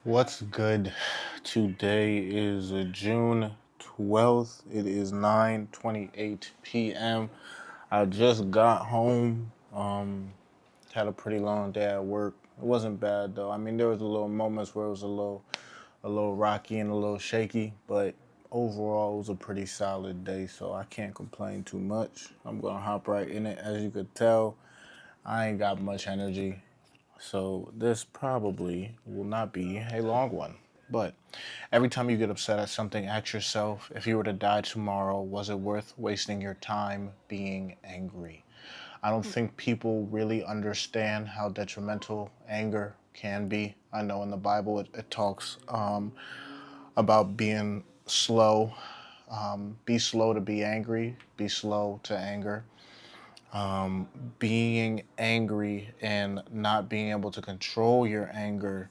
What's good? Today is June 12th. It is 9:28 p.m. I just got home. Had a pretty long day at work. It wasn't bad though. I mean, there was a little moments where it was a little rocky and a little shaky, but overall it was a pretty solid day, so I can't complain too much. I'm gonna hop right in it. As you could tell, I ain't got much energy. So this probably will not be a long one. But every time you get upset at something, ask yourself, if you were to die tomorrow, was it worth wasting your time being angry? I don't think people really understand how detrimental anger can be. I know in the Bible it talks about being slow. Be slow to be angry, be slow to anger. Being angry and not being able to control your anger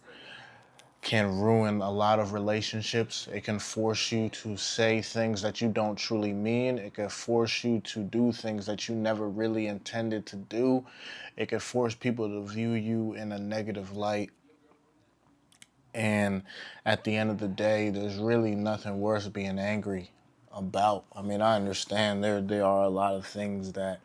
can ruin a lot of relationships. It can force you to say things that you don't truly mean. It can force you to do things that you never really intended to do. It can force people to view you in a negative light. And at the end of the day, there's really nothing worth being angry about. I mean, I understand there are a lot of things that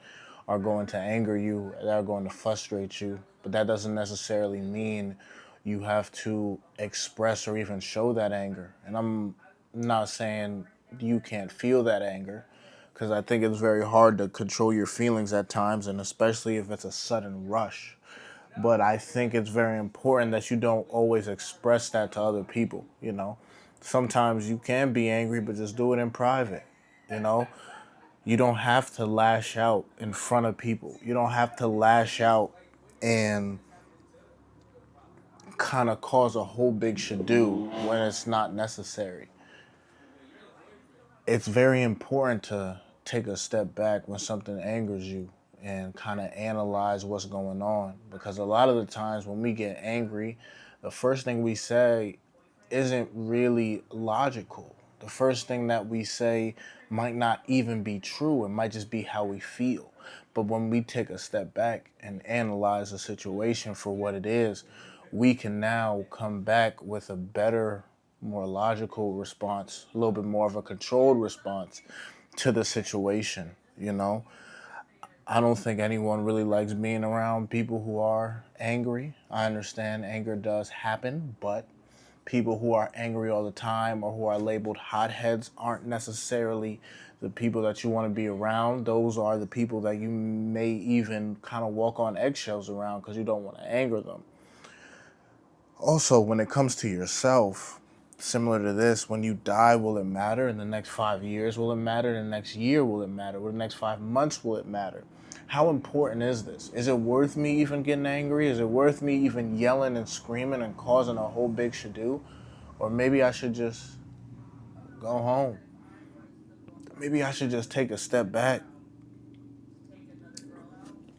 are going to anger you, that are going to frustrate you, but that doesn't necessarily mean you have to express or even show that anger. And I'm not saying you can't feel that anger, because I think it's very hard to control your feelings at times, and especially if it's a sudden rush. But I think it's very important that you don't always express that to other people. Sometimes you can be angry, but just do it in private, you know? You don't have to lash out in front of people. You don't have to lash out and kind of cause a whole big do when it's not necessary. It's very important to take a step back when something angers you and kind of analyze what's going on, because a lot of the times when we get angry, the first thing we say isn't really logical. The first thing that we say might not even be true. It might just be how we feel. But when we take a step back and analyze the situation for what it is, we can now come back with a better, more logical response, a little bit more of a controlled response to the situation. I don't think anyone really likes being around people who are angry. I understand anger does happen, but people who are angry all the time or who are labeled hotheads aren't necessarily the people that you want to be around. Those are the people that you may even kind of walk on eggshells around because you don't want to anger them. Also, when it comes to yourself, similar to this, when you die, will it matter? In the next 5 years, will it matter? In the next year, will it matter? Will the next 5 months, will it matter? How important is this? Is it worth me even getting angry? Is it worth me even yelling and screaming and causing a whole big do? Or maybe I should just go home. Maybe I should just take a step back.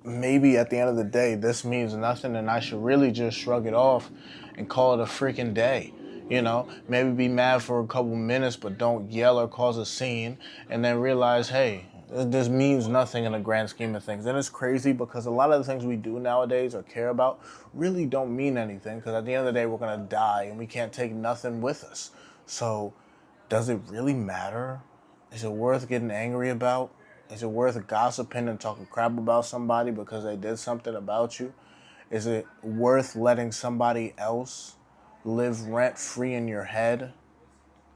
Maybe at the end of the day, this means nothing and I should really just shrug it off and call it a freaking day. Maybe be mad for a couple minutes, but don't yell or cause a scene, and then realize, hey, this means nothing in the grand scheme of things. And it's crazy because a lot of the things we do nowadays or care about really don't mean anything, because at the end of the day, we're going to die and we can't take nothing with us. So, does it really matter? Is it worth getting angry about? Is it worth gossiping and talking crap about somebody because they did something about you? Is it worth letting somebody else live rent free in your head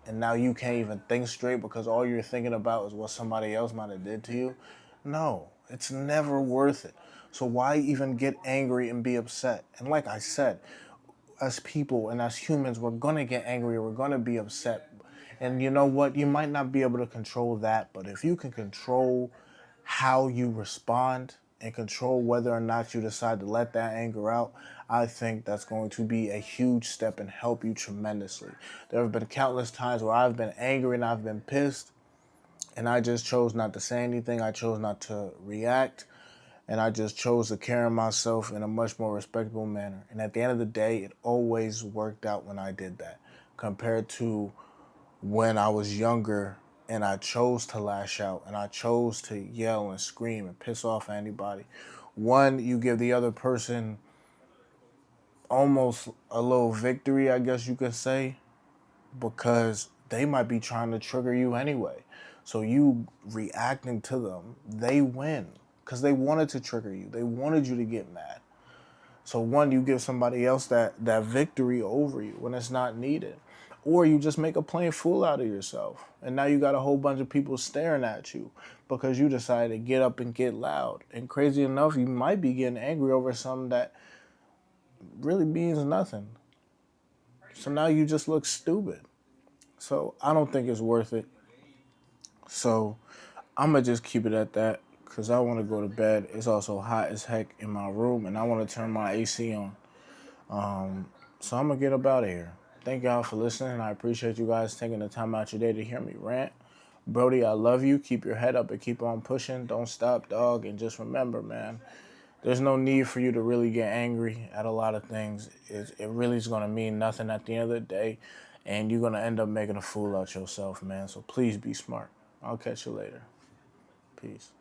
and now you can't even think straight because all you're thinking about is what somebody else might have did to you? No, it's never worth it. So why even get angry and be upset? And like I said, as people and as humans, we're gonna get angry, we're gonna be upset. And you know what? You might not be able to control that, but if you can control how you respond and control whether or not you decide to let that anger out, I think that's going to be a huge step and help you tremendously. There have been countless times where I've been angry and I've been pissed, and I just chose not to say anything. I chose not to react, and I just chose to carry myself in a much more respectable manner. And at the end of the day, it always worked out when I did that, compared to when I was younger and I chose to lash out and I chose to yell and scream and piss off anybody. One, you give the other person almost a little victory, I guess you could say, because they might be trying to trigger you anyway. So you reacting to them, they win because they wanted to trigger you. They wanted you to get mad. So one, you give somebody else that victory over you when it's not needed. Or you just make a plain fool out of yourself. And now you got a whole bunch of people staring at you because you decided to get up and get loud. And crazy enough, you might be getting angry over something that really means nothing. So now you just look stupid. So I don't think it's worth it. So I'm going to just keep it at that because I want to go to bed. It's also hot as heck in my room and I want to turn my AC on. So I'm going to get up out of here. Thank y'all for listening. I appreciate you guys taking the time out your day to hear me rant. Brody, I love you. Keep your head up and keep on pushing. Don't stop, dog. And just remember, man, there's no need for you to really get angry at a lot of things. It really is going to mean nothing at the end of the day. And you're going to end up making a fool out yourself, man. So please be smart. I'll catch you later. Peace.